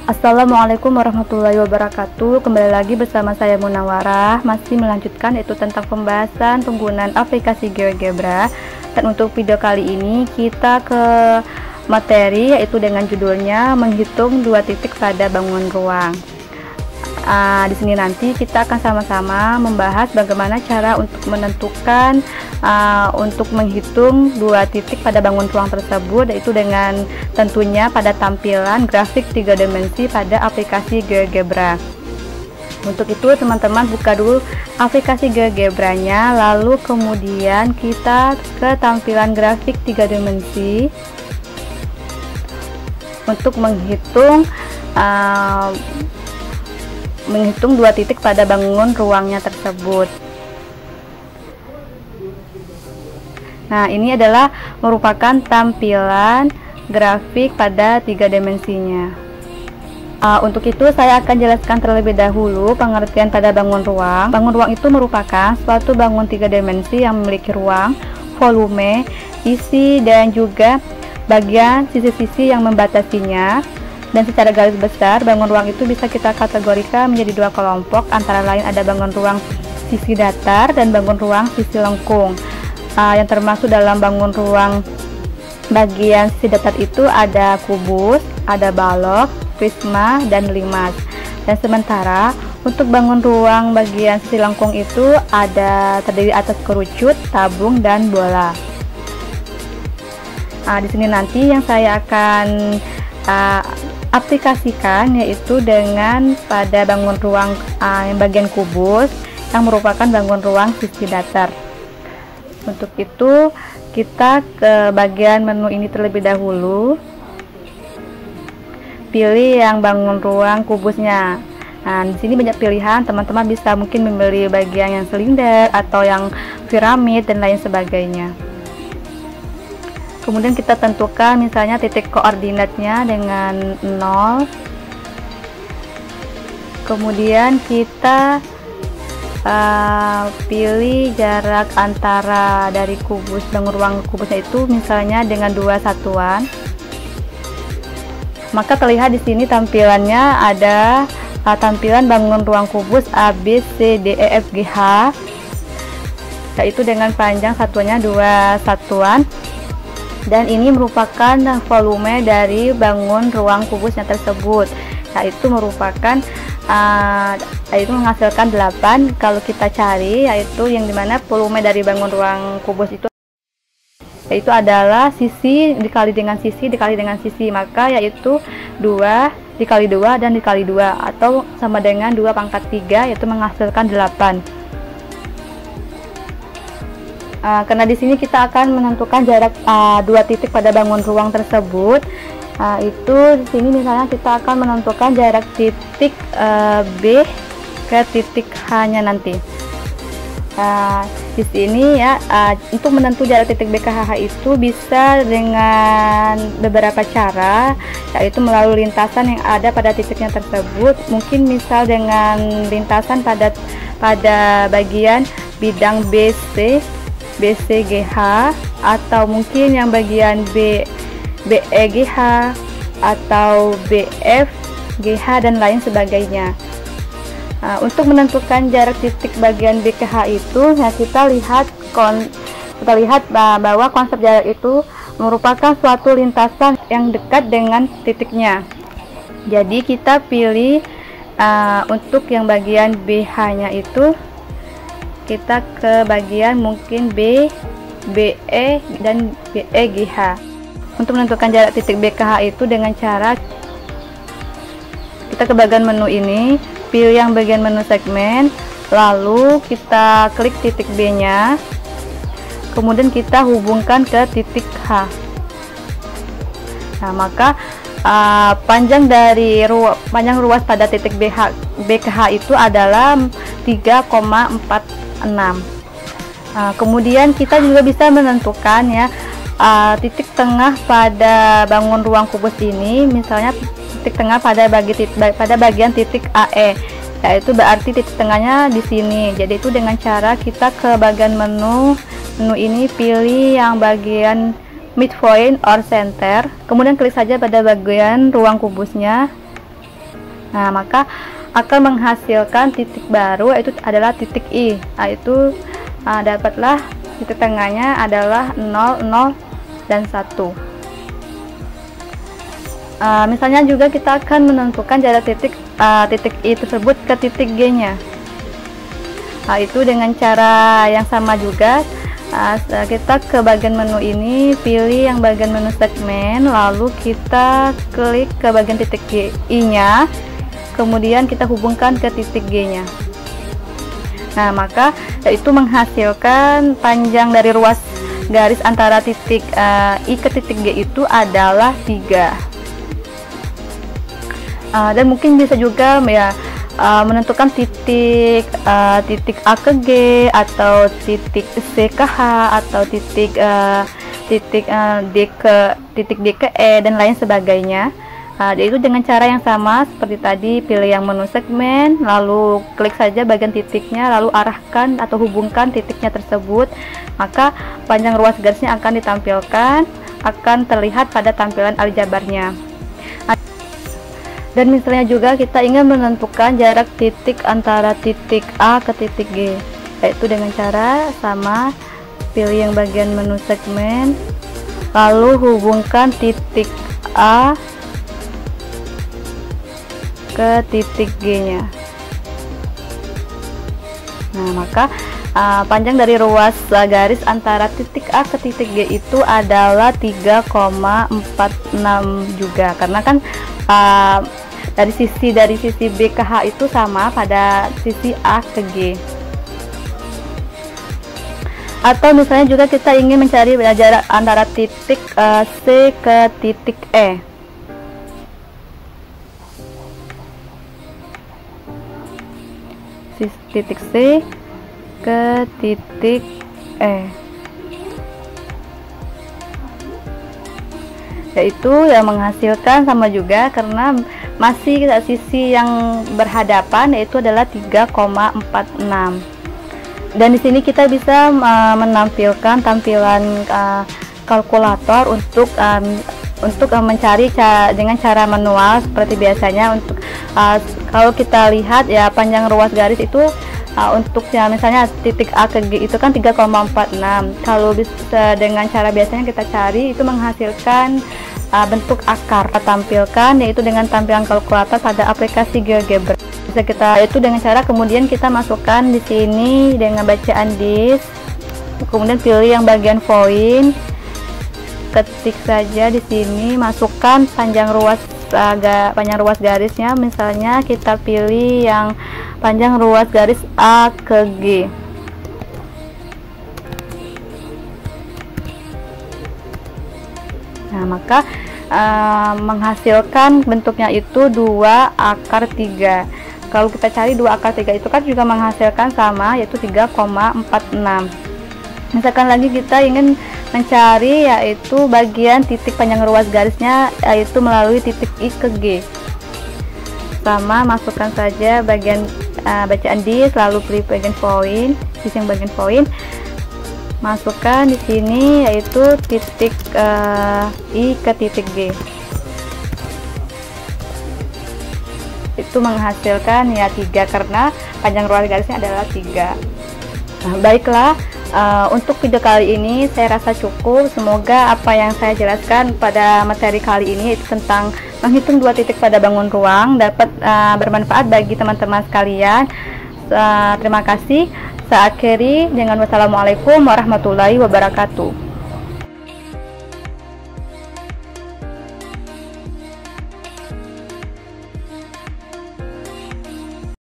Assalamualaikum warahmatullahi wabarakatuh. Kembali lagi bersama saya Munawarah, masih melanjutkan yaitu tentang pembahasan penggunaan aplikasi GeoGebra. Dan untuk video kali ini kita ke materi yaitu dengan judulnya menghitung dua titik pada bangunan ruang. Di sini nanti kita akan sama-sama membahas bagaimana cara untuk menentukan untuk menghitung dua titik pada bangunan ruang tersebut, yaitu dengan tentunya pada tampilan grafik 3 dimensi pada aplikasi GeoGebra. Untuk itu teman-teman buka dulu aplikasi GeoGebra-nya, lalu kemudian kita ke tampilan grafik 3 dimensi untuk menghitung dua titik pada bangunan ruangnya tersebut. Nah, ini adalah merupakan tampilan grafik pada 3 dimensinya. Untuk itu saya akan jelaskan terlebih dahulu pengertian pada bangun ruang. Bangun ruang itu merupakan suatu bangun 3 dimensi yang memiliki ruang, volume, isi, dan juga bagian sisi-sisi yang membatasinya. Dan secara garis besar, bangun ruang itu bisa kita kategorikan menjadi dua kelompok, antara lain ada bangun ruang sisi datar dan bangun ruang sisi lengkung. Yang termasuk dalam bangun ruang bagian sisi datar itu ada kubus, ada balok, prisma, dan limas. Dan sementara untuk bangun ruang bagian sisi lengkung itu terdiri atas kerucut, tabung, dan bola. Di sini nanti yang saya akan aplikasikan yaitu dengan pada bangun ruang yang bagian kubus yang merupakan bangun ruang sisi datar. Untuk itu kita ke bagian menu ini terlebih dahulu, pilih yang bangun ruang kubusnya. Nah, di sini banyak pilihan, teman-teman bisa mungkin memilih bagian yang silinder atau yang piramid dan lain sebagainya. Kemudian kita tentukan misalnya titik koordinatnya dengan 0. Kemudian kita pilih jarak antara dari kubus bangun ruang kubusnya itu misalnya dengan 2 satuan. Maka terlihat di sini tampilannya ada tampilan bangun ruang kubus A, B, C, D, E, F, G, H, yaitu dengan panjang satuannya 2 satuan. Dan ini merupakan volume dari bangun ruang kubusnya tersebut, yaitu merupakan yaitu menghasilkan 8 kalau kita cari, yaitu yang dimana volume dari bangun ruang kubus itu yaitu adalah sisi dikali dengan sisi dikali dengan sisi, maka yaitu 2 dikali 2 dan dikali 2 atau sama dengan 2 pangkat 3, yaitu menghasilkan 8. Karena di sini kita akan menentukan jarak dua titik pada bangun ruang tersebut. Itu di sini misalnya kita akan menentukan jarak titik B ke titik H-nya nanti. Di sini ya, untuk menentu jarak titik B ke H itu bisa dengan beberapa cara, yaitu melalui lintasan yang ada pada titiknya tersebut. Mungkin misal dengan lintasan pada bagian bidang BCGH, atau mungkin yang bagian BEGH atau BFGH dan lain sebagainya. Untuk menentukan jarak titik bagian B ke H itu, kita lihat bahwa konsep jarak itu merupakan suatu lintasan yang dekat dengan titiknya. Jadi kita pilih untuk yang bagian BH-nya itu kita ke bagian mungkin B, BE, dan BEGH. Untuk menentukan jarak titik B ke H itu dengan cara kita ke bagian menu ini, pilih yang bagian menu segmen, lalu kita klik titik B nya, kemudian kita hubungkan ke titik H. Nah, maka panjang ruas pada titik B ke H itu adalah 3,46. Kemudian kita juga bisa menentukan ya titik tengah pada bangun ruang kubus ini, misalnya titik tengah pada bagian titik AE, yaitu berarti titik tengahnya di sini. Jadi itu dengan cara kita ke bagian menu ini, pilih yang bagian midpoint or center, kemudian klik saja pada bagian ruang kubusnya. Nah, maka akan menghasilkan titik baru, yaitu adalah titik I. Nah, itu dapatlah titik tengahnya adalah 0, 0, dan 1. Misalnya juga kita akan menentukan jarak titik I tersebut ke titik G nya. Itu dengan cara yang sama juga. Kita ke bagian menu ini, pilih yang bagian menu segmen, lalu kita klik ke bagian titik I nya, kemudian kita hubungkan ke titik G nya. Nah, maka yaitu menghasilkan panjang dari ruas garis antara titik I ke titik G itu adalah 3. Dan mungkin bisa juga ya menentukan titik A ke G, atau titik C ke H, atau titik D ke E, dan lain sebagainya. Itu dengan cara yang sama seperti tadi, pilih yang menu segmen, lalu klik saja bagian titiknya, lalu arahkan atau hubungkan titiknya tersebut, maka panjang ruas garisnya akan ditampilkan, akan terlihat pada tampilan aljabarnya. Dan misalnya juga kita ingin menentukan jarak titik antara titik A ke titik G, yaitu dengan cara sama, pilih yang bagian menu segmen, lalu hubungkan titik A ke titik G nya. Nah, maka panjang dari ruas garis antara titik A ke titik G itu adalah 3,46 juga, karena kan dari sisi B ke H itu sama pada sisi A ke G. Atau misalnya juga kita ingin mencari jarak antara titik C ke titik E. Titik C ke titik E, yaitu yang menghasilkan sama juga karena masih sisi yang berhadapan, yaitu adalah 3,46. Dan di sini kita bisa menampilkan tampilan kalkulator untuk mencari dengan cara manual seperti biasanya. Untuk kalau kita lihat ya, panjang ruas garis itu untuk ya misalnya titik A ke G itu kan 3,46. Kalau bisa dengan cara biasanya kita cari, itu menghasilkan bentuk akar tampilkan, yaitu dengan tampilan kalkulator pada aplikasi GeoGebra. Bisa kita itu dengan cara kemudian kita masukkan di sini dengan bacaan disk, kemudian pilih yang bagian point, ketik saja di sini, masukkan panjang ruas garisnya. Misalnya kita pilih yang panjang ruas garis A ke G. Nah, maka menghasilkan bentuknya itu 2 akar 3. Kalau kita cari 2 akar 3 itu kan juga menghasilkan sama, yaitu 3,46. Misalkan lagi kita ingin mencari yaitu bagian titik panjang ruas garisnya, yaitu melalui titik I ke G. Sama, masukkan saja bagian bacaan disk, lalu pilih bagian point, yang bagian point. Masukkan di sini yaitu titik I ke titik G. Itu menghasilkan ya 3 karena panjang ruas garisnya adalah 3. Nah, baiklah, untuk video kali ini saya rasa cukup. Semoga apa yang saya jelaskan pada materi kali ini, yaitu tentang menghitung 2 titik pada bangun ruang, dapat bermanfaat bagi teman-teman sekalian. Terima kasih. Saya akhiri dengan wassalamualaikum warahmatullahi wabarakatuh.